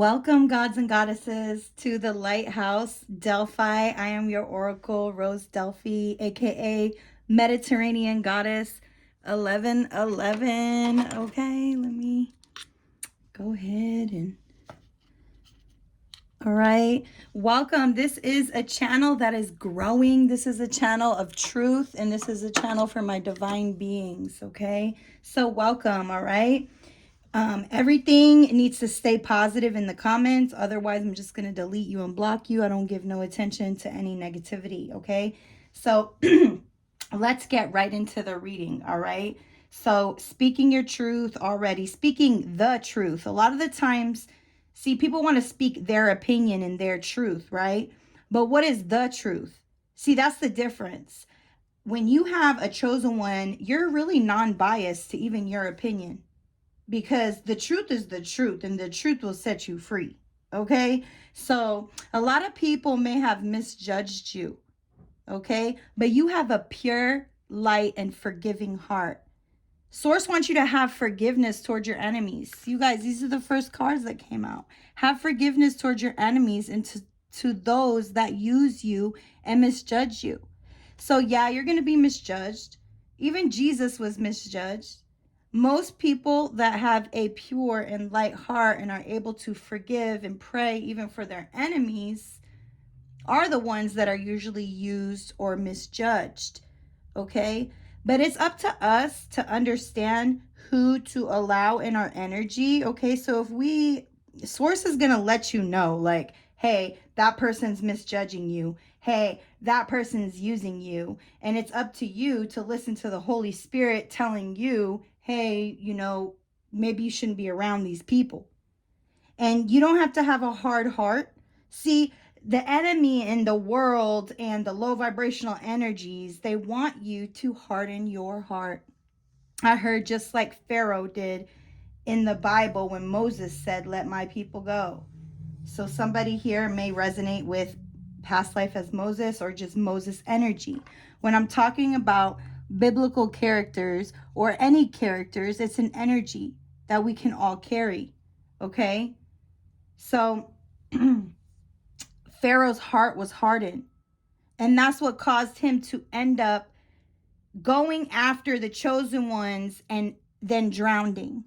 Welcome, gods and goddesses, to the Lighthouse Delphi. I am your oracle, Rose Delphi, aka Mediterranean Goddess 1111. Okay, let me go ahead and. All right, welcome. This is a channel that is growing. This is a channel of truth, and this is a channel for my divine beings. Okay, so welcome. All right. Everything needs to stay positive in the comments. Otherwise, I'm just going to delete you and block you. I don't give no attention to any negativity. Okay. So let's get right into the reading. All right. So speaking your truth already, speaking the truth. A lot of the times, see, people want to speak their opinion and their truth, right? But what is the truth? See, that's the difference. When you have a chosen one, you're really non-biased to even your opinion, because the truth is the truth and the truth will set you free. Okay. So a lot of people may have misjudged you. Okay. But you have a pure, light, and forgiving heart. Source wants you to have forgiveness towards your enemies. You guys, these are the first cards that came out. Have forgiveness towards your enemies and to those that use you and misjudge you. So yeah, you're going to be misjudged. Even Jesus was misjudged. Most people that have a pure and light heart and are able to forgive and pray even for their enemies are the ones that are usually used or misjudged. Okay? But it's up to us to understand who to allow in our energy. Okay? So if Source is going to let you know, like, hey, that person's misjudging you. Hey, that person's using you. And it's up to you to listen to the Holy Spirit telling you, hey, maybe you shouldn't be around these people. And you don't have to have a hard heart. See, the enemy in the world and the low vibrational energies, they want you to harden your heart. I heard just like Pharaoh did in the Bible when Moses said, let my people go. So somebody here may resonate with past life as Moses or just Moses energy. When I'm talking about biblical characters or any characters, it's an energy that we can all carry. Okay? So Pharaoh's heart was hardened. And that's what caused him to end up going after the chosen ones and then drowning.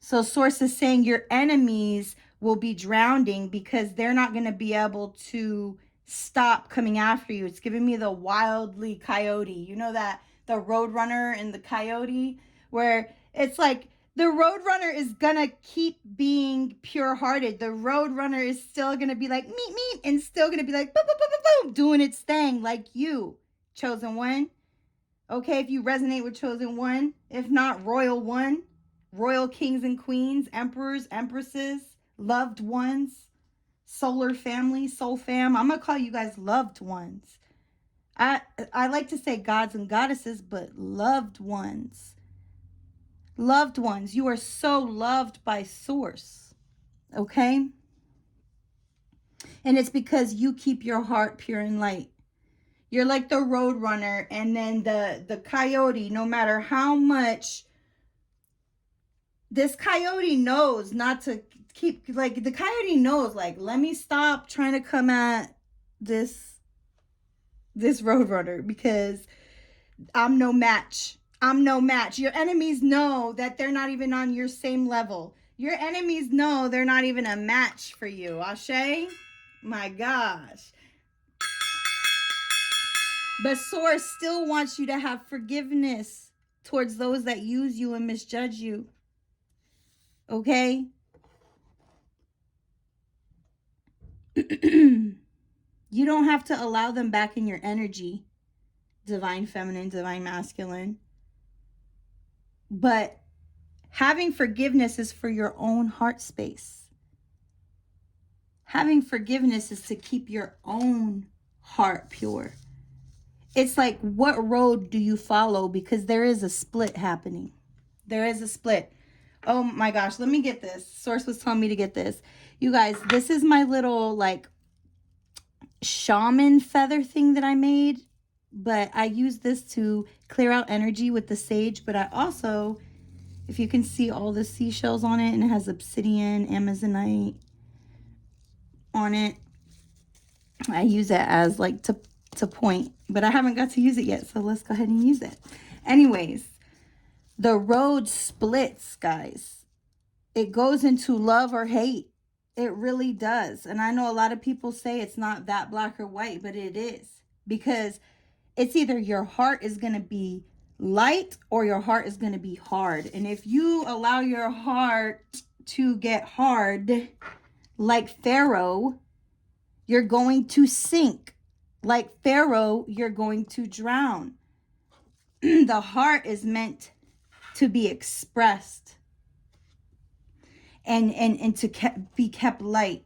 So Source is saying your enemies will be drowning because they're not going to be able to stop coming after you. It's giving me the wildly coyote. You know that the roadrunner and the coyote, where it's like the roadrunner is going to keep being pure-hearted. The roadrunner is still going to be like meet meet and still going to be like boom boom boom boom boom, doing its thing like you, chosen one. Okay, if you resonate with chosen one, if not royal one, royal kings and queens, emperors, empresses, loved ones, solar family, soul fam. I'm going to call you guys loved ones. I like to say gods and goddesses, but loved ones. Loved ones. You are so loved by Source. Okay? And it's because you keep your heart pure and light. You're like the road runner, and then the coyote, no matter how much this coyote knows not to keep, like, the coyote knows, like, let me stop trying to come at this roadrunner because I'm no match. I'm no match. Your enemies know that they're not even on your same level. Your enemies know they're not even a match for you. Ashe? My gosh. But Source still wants you to have forgiveness towards those that use you and misjudge you. Okay? You don't have to allow them back in your energy. Divine feminine, divine masculine. But having forgiveness is for your own heart space. Having forgiveness is to keep your own heart pure. It's like, what road do you follow? Because there is a split happening. There is a split. Oh my gosh, let me get this. Source was telling me to get this. You guys, this is my little like shaman feather thing that I made. But I use this to clear out energy with the sage. But I also, if you can see all the seashells on it, and it has obsidian, amazonite, on it. I use it as like to point, but I haven't got to use it yet. So let's go ahead and use it. Anyways, the road splits, guys. It goes into love or hate. It really does. And I know a lot of people say it's not that black or white, but it is. Because it's either your heart is going to be light or your heart is going to be hard. And if you allow your heart to get hard, like Pharaoh, you're going to sink. Like Pharaoh, you're going to drown. The heart is meant to be expressed and to be kept light.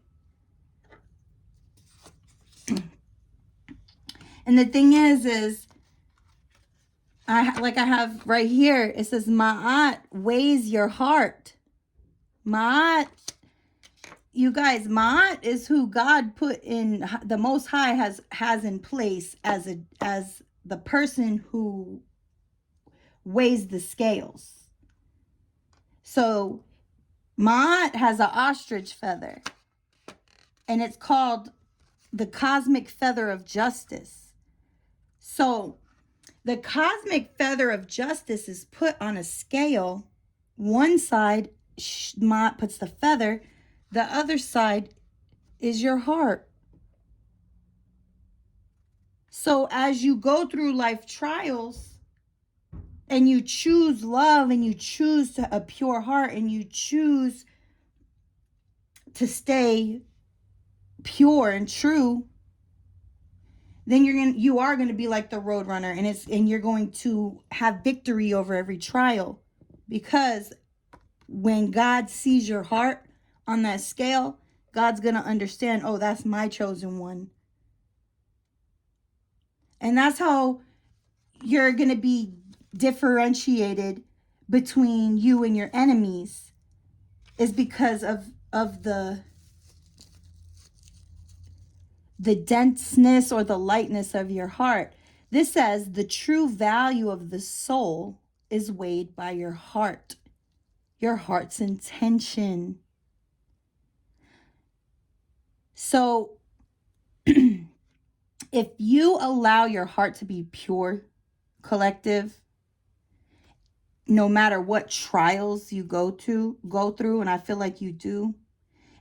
And the thing is I have right here, it says Ma'at weighs your heart. Ma'at, you guys, Ma'at is who God put in, the Most High has in place as the person who weighs the scales. So Ma'at has an ostrich feather, and it's called the cosmic feather of justice. So the cosmic feather of justice is put on a scale. One side, Ma'at puts the feather. The other side is your heart. So as you go through life trials and you choose love and you choose a pure heart and you choose to stay pure and true, then you are going to be like the road runner, and you're going to have victory over every trial. Because when God sees your heart on that scale, God's going to understand, oh, that's my chosen one. And that's how you're going to be differentiated between you and your enemies, is because of the denseness or the lightness of your heart. This says the true value of the soul is weighed by your heart, your heart's intention. So if you allow your heart to be pure, collective, no matter what trials you go through, and I feel like you do,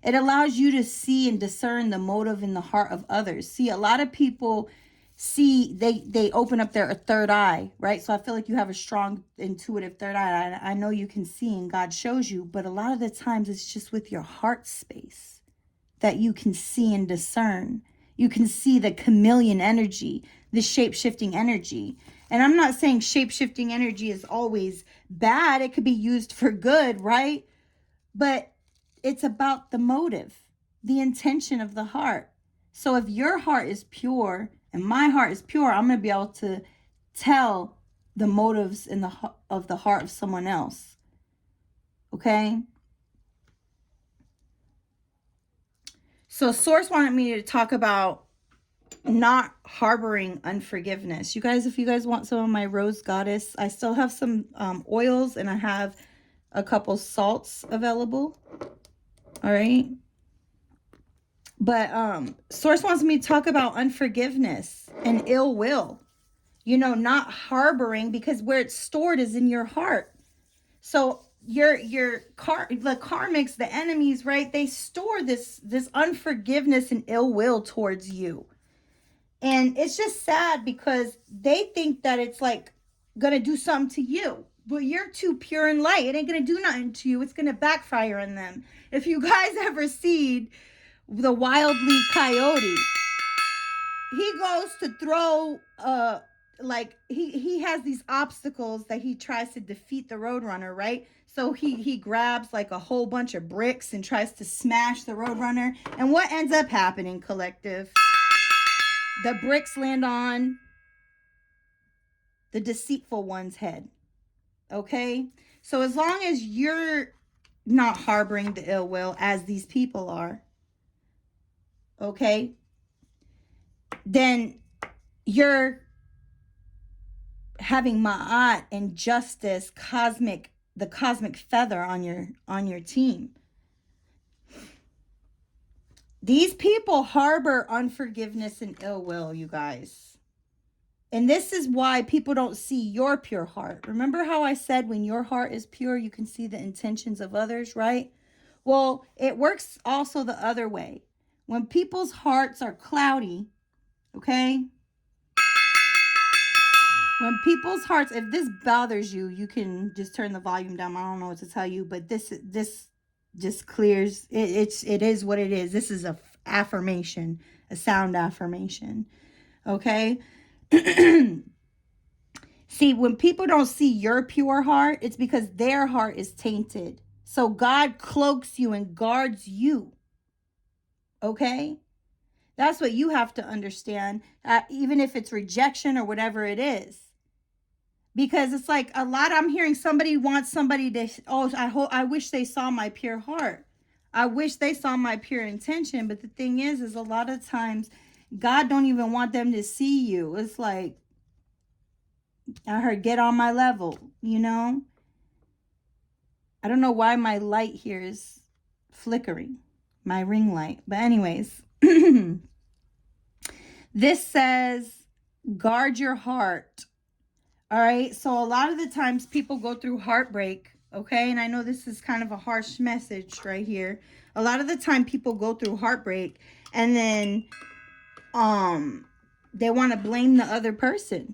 it allows you to see and discern the motive in the heart of others. See, a lot of people see, they open up their third eye, right? So I feel like you have a strong intuitive third eye. I know you can see and God shows you, but a lot of the times it's just with your heart space that you can see and discern. You can see the chameleon energy, the shape-shifting energy. And I'm not saying shape-shifting energy is always bad. It could be used for good, right? But it's about the motive, the intention of the heart. So if your heart is pure and my heart is pure, I'm going to be able to tell the motives of the heart of someone else. Okay? So Source wanted me to talk about not harboring unforgiveness. You guys, if you guys want some of my Rose Goddess, I still have some oils, and I have a couple salts available. All right. But Source wants me to talk about unforgiveness and ill will. You know, not harboring, because where it's stored is in your heart. So the karmics, the enemies, right? They store this unforgiveness and ill will towards you. And it's just sad because they think that it's like gonna do something to you. But you're too pure and light. It ain't gonna do nothing to you. It's gonna backfire on them. If you guys ever seen the Wildly Coyote, he goes to throw like he has these obstacles that he tries to defeat the Roadrunner, right? So he grabs like a whole bunch of bricks and tries to smash the Roadrunner. And what ends up happening, collective? The bricks land on the deceitful one's head. Okay? So as long as you're not harboring the ill will as these people are, okay, then you're having ma'at and justice, the cosmic feather on your team. These people harbor unforgiveness and ill will, you guys. And this is why people don't see your pure heart. Remember how I said when your heart is pure, you can see the intentions of others, right? Well, it works also the other way. When people's hearts are cloudy, okay? When people's hearts, if this bothers you, you can just turn the volume down. I don't know what to tell you, but this just clears it. It is what it is. This is a affirmation, a sound affirmation. Okay? See, when people don't see your pure heart, it's because their heart is tainted. So God cloaks you and guards you. Okay? That's what you have to understand, even if it's rejection or whatever it is. Because it's like a lot, I'm hearing somebody wants somebody to, I wish they saw my pure heart. I wish they saw my pure intention. But the thing is a lot of times God don't even want them to see you. It's like, I heard, get on my level, you know? I don't know why my light here is flickering, my ring light. But anyways, this says, guard your heart. All right. So a lot of the times people go through heartbreak. Okay. And I know this is kind of a harsh message right here. A lot of the time people go through heartbreak and then they want to blame the other person.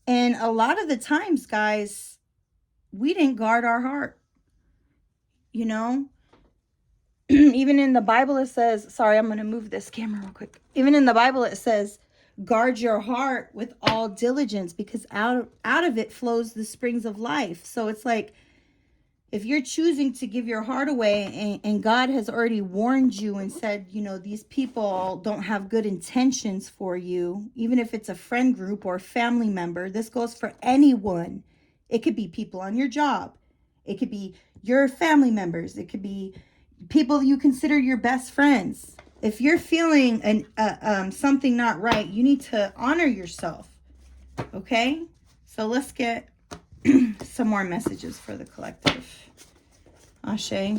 And a lot of the times, guys, we didn't guard our heart. You know, even in the Bible, it says, sorry, I'm going to move this camera real quick. Even in the Bible, it says, guard your heart with all diligence, because out of it flows the springs of life. So it's like, if you're choosing to give your heart away and God has already warned you and said, you know, these people don't have good intentions for you, even if it's a friend group or family member, this goes for anyone. It could be people on your job. It could be your family members. It could be people you consider your best friends. If you're feeling something not right, you need to honor yourself. Okay? So let's get some more messages for the collective. Ashe.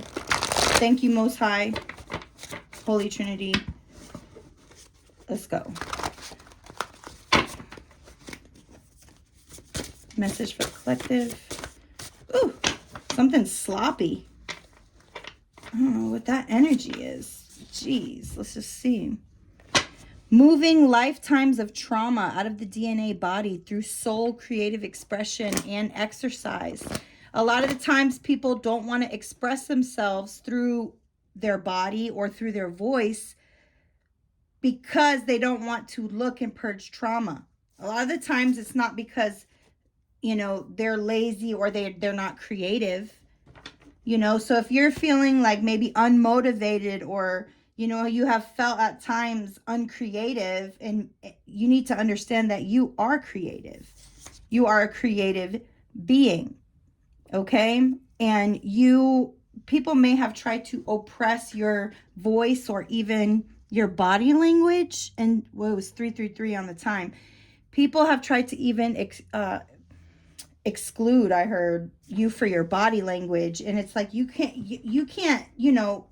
Thank you, Most High. Holy Trinity. Let's go. Message for the collective. Ooh, something sloppy. I don't know what that energy is. Jeez, let's just see. Moving lifetimes of trauma out of the DNA body through soul creative expression and exercise. A lot of the times people don't want to express themselves through their body or through their voice because they don't want to look and purge trauma. A lot of the times it's not because, you know, they're lazy or they're not creative. You know, so if you're feeling like maybe unmotivated or, you know, you have felt at times uncreative, and you need to understand that you are creative. You are a creative being. Okay? And people may have tried to oppress your voice or even your body language. And well, it was 333 on the time. People have tried to even exclude, I heard, you for your body language. And it's like, you can't, you know,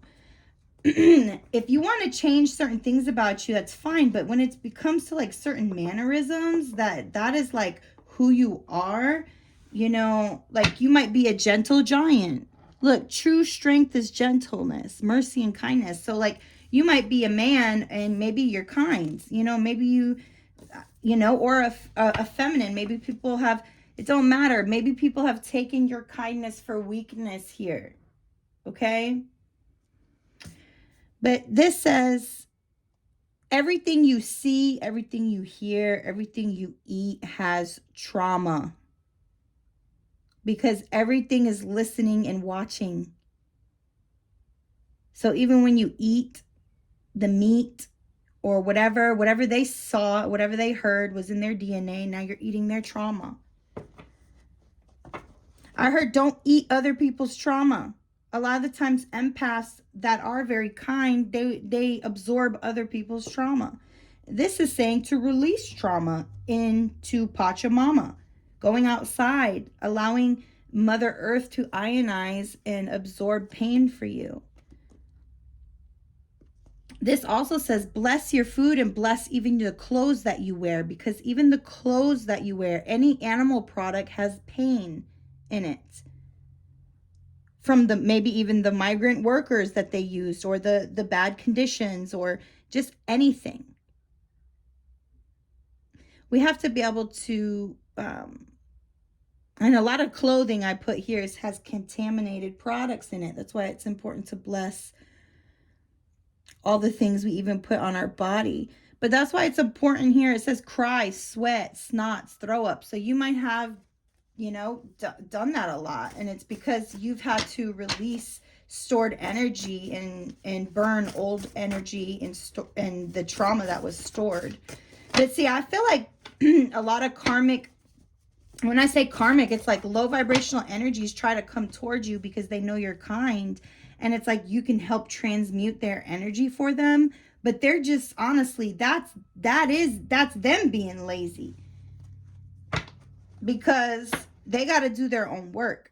if you want to change certain things about you, that's fine. But when it becomes to like certain mannerisms, that is like who you are, you know, like you might be a gentle giant. Look, true strength is gentleness, mercy, and kindness. So like you might be a man and maybe you're kind, you know, maybe you know, or a feminine. Maybe people have, it don't matter. Maybe people have taken your kindness for weakness here. Okay? But this says, everything you see, everything you hear, everything you eat has trauma. Because everything is listening and watching. So even when you eat the meat or whatever they saw, whatever they heard was in their DNA, now you're eating their trauma. I heard, don't eat other people's trauma. A lot of the times empaths that are very kind, they absorb other people's trauma. This is saying to release trauma into Pachamama, going outside, allowing Mother Earth to ionize and absorb pain for you. This also says, bless your food and bless even the clothes that you wear, because even the clothes that you wear, any animal product has pain in it. From the, maybe even the migrant workers that they used, or the bad conditions, or just anything. We have to be able to, and a lot of clothing I put here has contaminated products in it. That's why it's important to bless all the things we even put on our body. But that's why it's important here. It says cry, sweat, snots, throw up. So you might have, you know, done that a lot. And it's because you've had to release stored energy and burn old energy and the trauma that was stored. But see, I feel like a lot of karmic, when I say karmic, it's like low vibrational energies try to come towards you because they know you're kind. And it's like you can help transmute their energy for them. But they're just, honestly, that's them being lazy. Because they got to do their own work.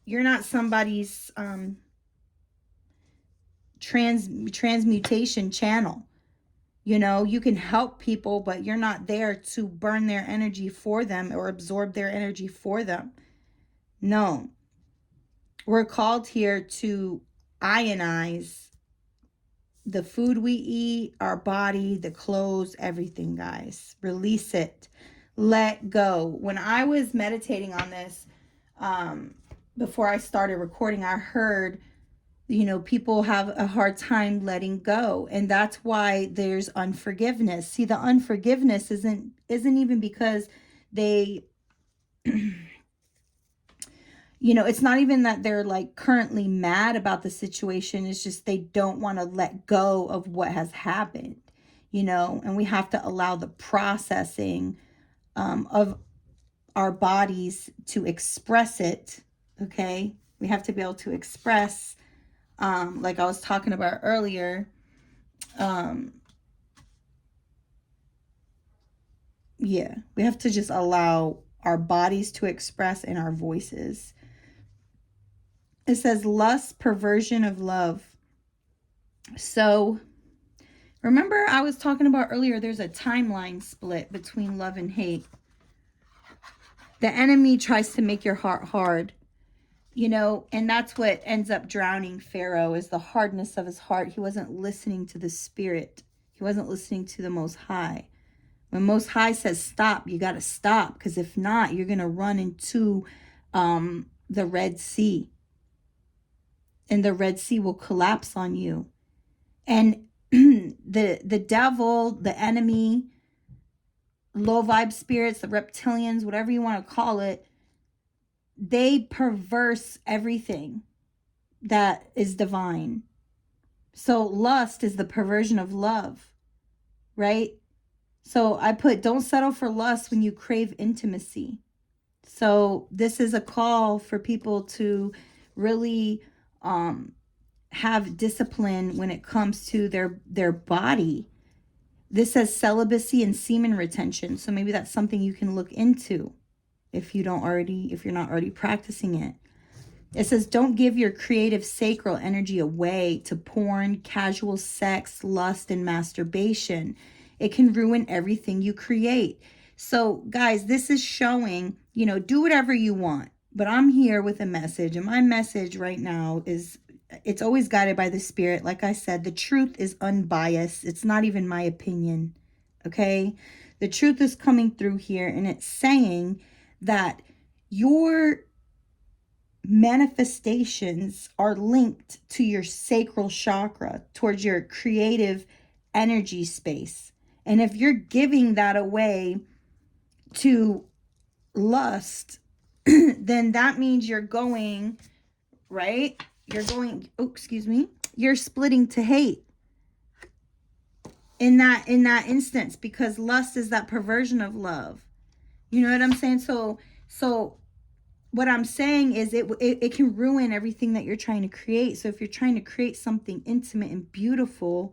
You're not somebody's transmutation channel. You know, you can help people, but you're not there to burn their energy for them or absorb their energy for them. No. We're called here to ionize the food we eat, our body, the clothes, everything, guys. Release it. Let go. When I was meditating on this, before I started recording, I heard, you know, people have a hard time letting go. And that's why there's unforgiveness. See, the unforgiveness isn't even because they, you know, it's not even that they're like currently mad about the situation. It's just they don't want to let go of what has happened, you know, and we have to allow the processing of our bodies to express it. Okay. We have to be able to express, like I was talking about earlier, yeah, we have to just allow our bodies to express in our voices. It says lust, perversion of love. So remember I was talking about earlier, there's a timeline split between love and hate. The enemy tries to make your heart hard, you know, and that's what ends up drowning Pharaoh, is the hardness of his heart. He wasn't listening to the Spirit. He wasn't listening to the Most High. When Most High says stop, you got to stop, because if not, you're going to run into the Red Sea. And the Red Sea will collapse on you. And the devil, the enemy, low vibe spirits, the reptilians, whatever you want to call it, they perverse everything that is divine. So lust is the perversion of love, right? So I put, don't settle for lust when you crave intimacy. So this is a call for people to really have discipline when it comes to their body. This says celibacy and semen retention. So maybe that's something you can look into if you're not already practicing it. It says, don't give your creative sacral energy away to porn, casual sex, lust, and masturbation. It can ruin everything you create. So guys, this is showing, you know, do whatever you want. But I'm here with a message. And my message right now is, it's always guided by the Spirit. Like I said, the truth is unbiased. It's not even my opinion. Okay? The truth is coming through here, and it's saying that your manifestations are linked to your sacral chakra, towards your creative energy space. And if you're giving that away to lust, then that means you're going, right? You're splitting to hate in that instance, because lust is that perversion of love. You know what I'm saying? So what I'm saying is it can ruin everything that you're trying to create. So if you're trying to create something intimate and beautiful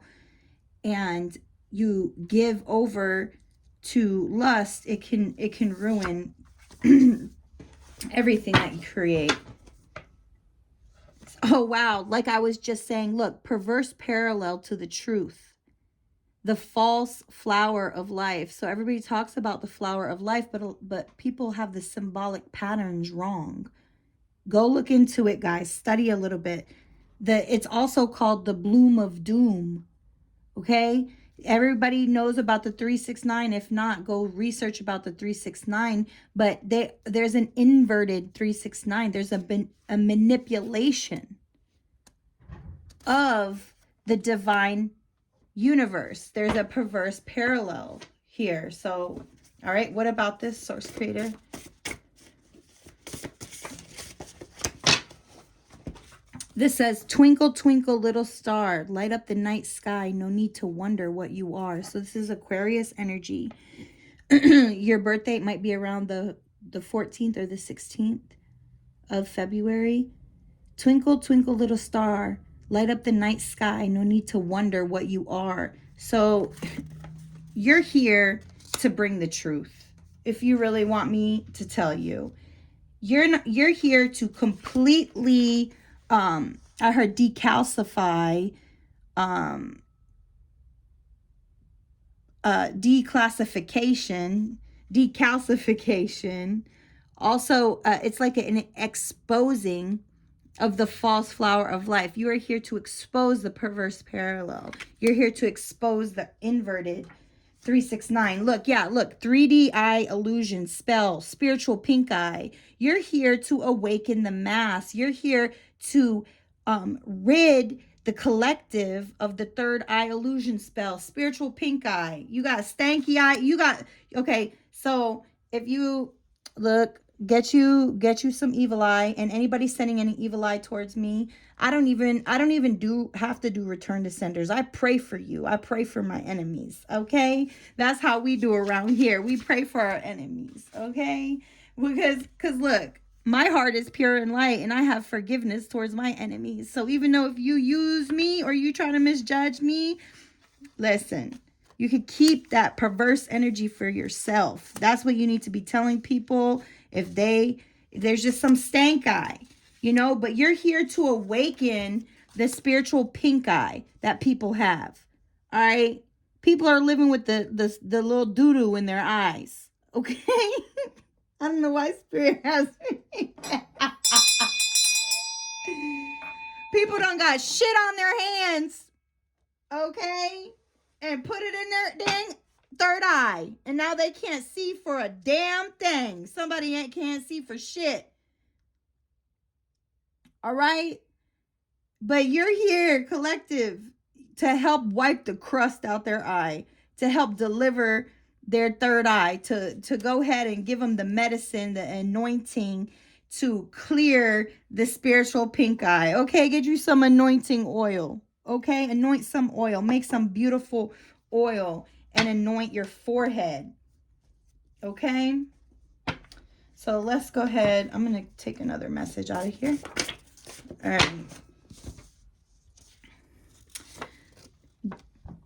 and you give over to lust, it can ruin everything that you create. Oh, wow. Like I was just saying, look, perverse parallel to the truth, the false flower of life. So everybody talks about the flower of life, but people have the symbolic patterns wrong. Go look into it, guys. Study a little bit. It's also called the bloom of doom. Okay? Everybody knows about the 369. If not, go research about the 369. But there's an inverted 369. There's a manipulation of the divine universe. There's a perverse parallel here. So, all right, what about this, Source Creator? This says, twinkle, twinkle, little star, light up the night sky. No need to wonder what you are. So this is Aquarius energy. Your birth date might be around the 14th or the 16th of February. Twinkle, twinkle, little star, light up the night sky. No need to wonder what you are. So you're here to bring the truth. If you really want me to tell you, you're here to completely, I heard decalcify, decalcification. Also, it's like an exposing of the false flower of life. You are here to expose the perverse parallel. You're here to expose the inverted 369. Look, yeah, look, 3D eye illusion, spell, spiritual pink eye. You're here to awaken the mass. You're here to rid the collective of the third eye illusion spell, spiritual pink eye. You got stanky eye. You got, okay, so if you look, get you some evil eye, and anybody sending any evil eye towards me, I don't even have to do return to senders. I pray for you. I pray for my enemies. Okay, that's how we do around here. We pray for our enemies. Okay, because look, my heart is pure and light, and I have forgiveness towards my enemies. So even though if you use me or you try to misjudge me, listen, you could keep that perverse energy for yourself. That's what you need to be telling people. If there's just some stank eye, but you're here to awaken the spiritual pink eye that people have. All right. People are living with the little doo-doo in their eyes. Okay. I don't know why spirit has me. People don't got shit on their hands. Okay. And put it in their dang third eye, and now they can't see for a damn thing. Somebody can't see for shit. All right, but you're here, collective, to help wipe the crust out their eye, to help deliver their third eye, to go ahead and give them the medicine, the anointing to clear the spiritual pink eye. Okay, get you some anointing oil. Okay, anoint some oil, make some beautiful oil and anoint your forehead. Okay, so let's go ahead. I'm going to take another message out of here. All right.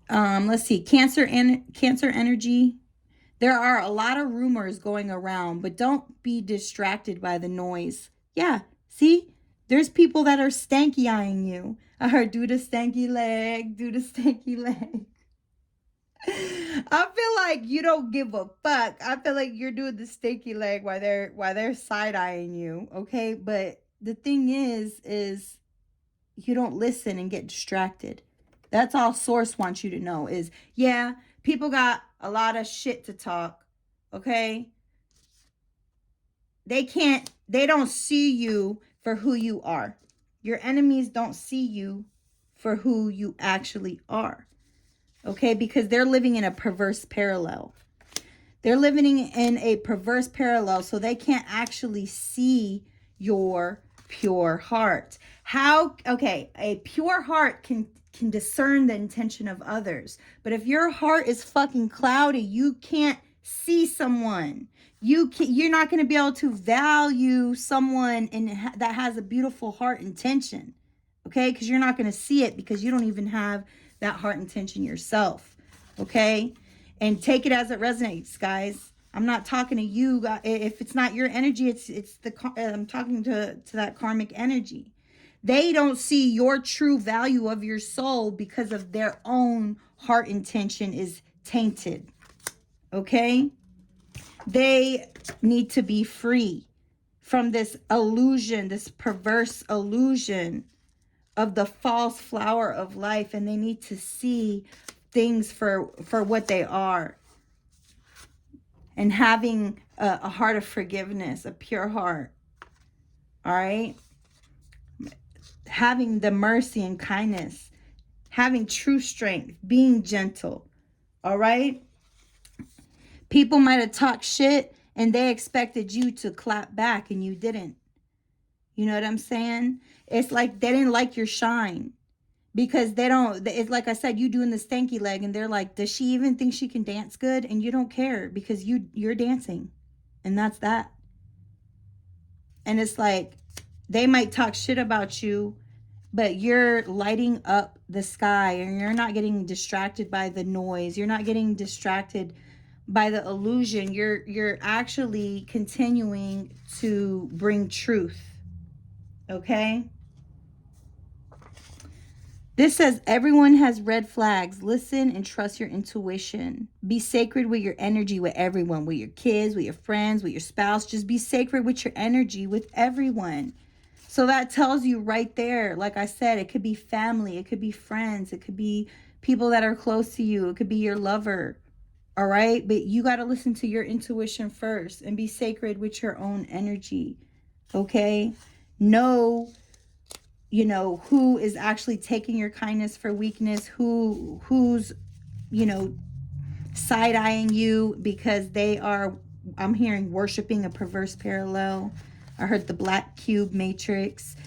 Let's see. Cancer energy. There are a lot of rumors going around, but don't be distracted by the noise. Yeah, see? There's people that are stanky eyeing you. I heard, do the stanky leg, do the stanky leg. I feel like you don't give a fuck. I feel like you're doing the stanky leg while they're side eyeing you. Okay, but the thing is you don't listen and get distracted. That's all Source wants you to know is, yeah, people got a lot of shit to talk. Okay, they don't see you for who you are. Your enemies don't see you for who you actually are. Okay, because they're living in a perverse parallel. They're living in a perverse parallel, so they can't actually see your pure heart. Okay, a pure heart can discern the intention of others. But if your heart is fucking cloudy, you can't see someone. You're not going to be able to value someone that has a beautiful heart intention. Okay, because you're not going to see it because you don't even have that heart intention yourself. Okay, and take it as it resonates, guys. I'm not talking to you. If it's not your energy, it's I'm talking to that karmic energy. They don't see your true value of your soul because of their own heart intention is tainted. Okay? They need to be free from this illusion, this perverse illusion of the false flower of life, and they need to see things for what they are, and having a heart of forgiveness, a pure heart. All right, having the mercy and kindness, having true strength, being gentle. All right, people might have talked shit and they expected you to clap back and you didn't. You know what I'm saying? It's like they didn't like your shine. Because they don't, it's like I said, you doing the stanky leg and they're like, does she even think she can dance good? And you don't care because you're dancing. And that's that. And it's like, they might talk shit about you, but you're lighting up the sky and you're not getting distracted by the noise. You're not getting distracted by the illusion. You're actually continuing to bring truth. Okay? This says, everyone has red flags. Listen and trust your intuition. Be sacred with your energy with everyone, with your kids, with your friends, with your spouse. Just be sacred with your energy with everyone. So that tells you right there, like I said, it could be family, it could be friends, it could be people that are close to you, it could be your lover. All right? But you got to listen to your intuition first and be sacred with your own energy. Okay? Know, you know, who is actually taking your kindness for weakness, who's, you know, side-eyeing you because they are, I'm hearing, worshiping a perverse parallel. I heard the black cube matrix.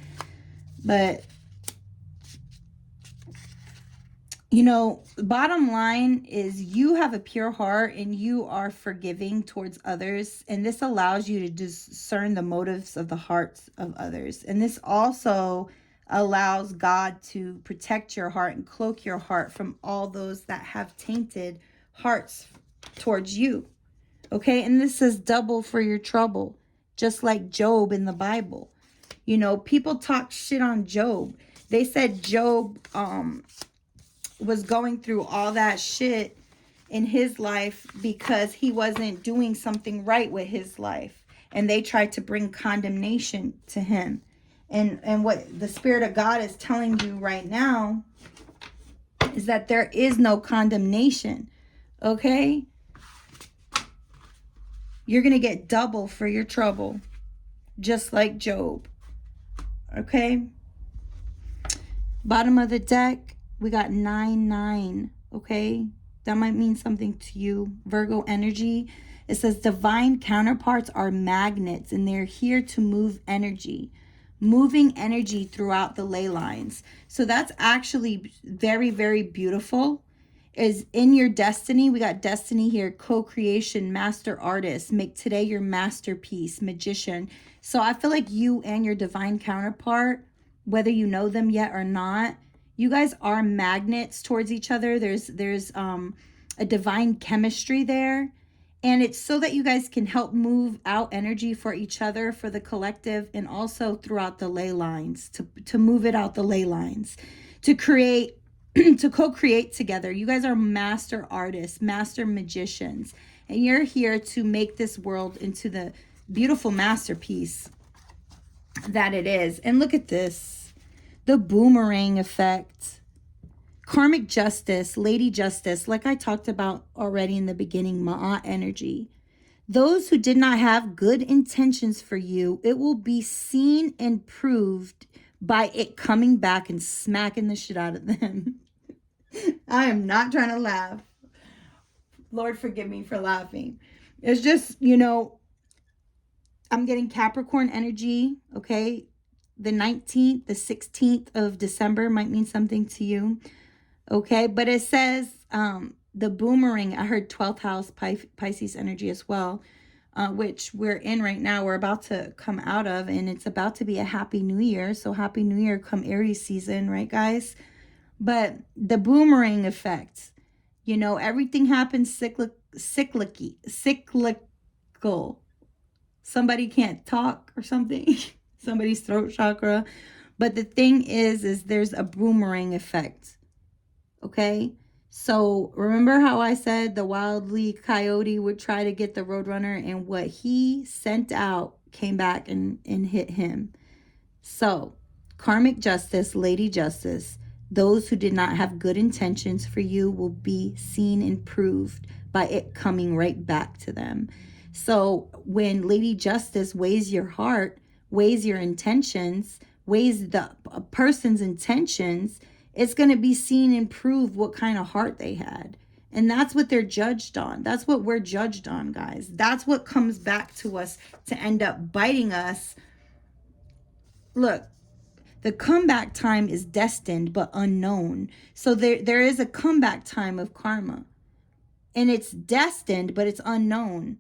But, you know, bottom line is you have a pure heart and you are forgiving towards others. And this allows you to discern the motives of the hearts of others. And this also allows God to protect your heart and cloak your heart from all those that have tainted hearts towards you. Okay, and this is double for your trouble, just like Job in the Bible. You know, people talk shit on Job. They said Job was going through all that shit in his life because he wasn't doing something right with his life. And they tried to bring condemnation to him. And what the Spirit of God is telling you right now is that there is no condemnation. Okay? You're going to get double for your trouble. Just like Job. Okay? Bottom of the deck, we got 9-9. Okay? That might mean something to you. Virgo energy. It says divine counterparts are magnets and they're here to move energy. Moving energy throughout the ley lines. So that's actually very, very beautiful. Is in your destiny. We got destiny here. Co-creation, master artist. Make today your masterpiece. Magician. So I feel like you and your divine counterpart, whether you know them yet or not, you guys are magnets towards each other. There's a divine chemistry there. And it's so that you guys can help move out energy for each other, for the collective, and also throughout the ley lines, to move it out the ley lines, to create, to co-create together. You guys are master artists, master magicians, and you're here to make this world into the beautiful masterpiece that it is. And look at this, the boomerang effect. Karmic justice, Lady Justice, like I talked about already in the beginning, Ma'at energy. Those who did not have good intentions for you, it will be seen and proved by it coming back and smacking the shit out of them. I am not trying to laugh. Lord, forgive me for laughing. It's just, you know, I'm getting Capricorn energy, okay? The 19th, the 16th of December might mean something to you. Okay, but it says the boomerang. I heard 12th house Pisces energy as well, which we're in right now. We're about to come out of, and it's about to be a happy new year. So happy new year come Aries season, right, guys? But the boomerang effect, you know, everything happens cyclical. Somebody can't talk or something. Somebody's throat chakra. But the thing is there's a boomerang effect. Okay? So remember how I said the wildly coyote would try to get the roadrunner, and what he sent out came back and hit him. So karmic justice, lady justice, those who did not have good intentions for you will be seen and proved by it coming right back to them. So when Lady Justice weighs your heart, weighs your intentions, weighs the person's intentions, it's going to be seen and proved what kind of heart they had. And that's what they're judged on. That's what we're judged on, guys. That's what comes back to us to end up biting us. Look, the comeback time is destined but unknown. So there is a comeback time of karma. And it's destined, but it's unknown.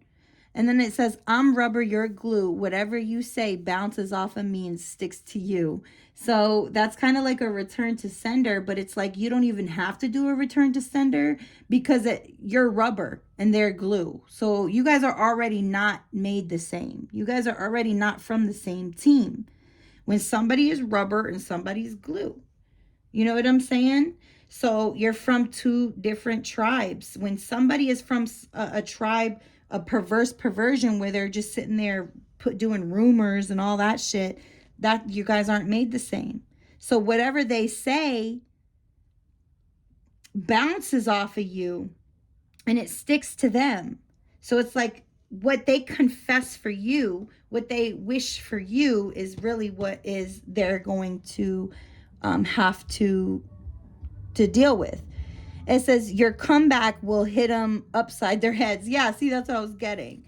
And then it says, I'm rubber, you're glue. Whatever you say bounces off of me and sticks to you. So that's kind of like a return to sender, but it's like you don't even have to do a return to sender because you're rubber and they're glue. So you guys are already not made the same. You guys are already not from the same team. When somebody is rubber and somebody's glue. You know what I'm saying? So you're from two different tribes. When somebody is from a tribe, a perverse perversion where they're just sitting there doing rumors and all that shit, that you guys aren't made the same. So whatever they say bounces off of you and it sticks to them. So it's like what they confess for you, what they wish for you is really what is they're going to have to deal with. It says your comeback will hit them upside their heads. Yeah, see, that's what I was getting.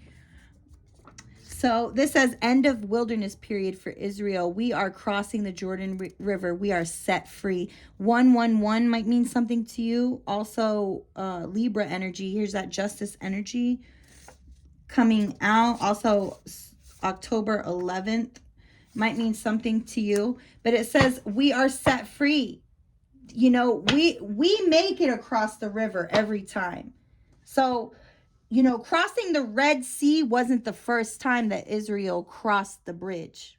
So this says end of wilderness period for Israel. We are crossing the Jordan River. We are set free. 111 might mean something to you. Also, Libra energy. Here's that justice energy coming out. Also, October 11th might mean something to you. But it says we are set free. You know, we make it across the river every time. So, you know, crossing the Red Sea wasn't the first time that Israel crossed the bridge.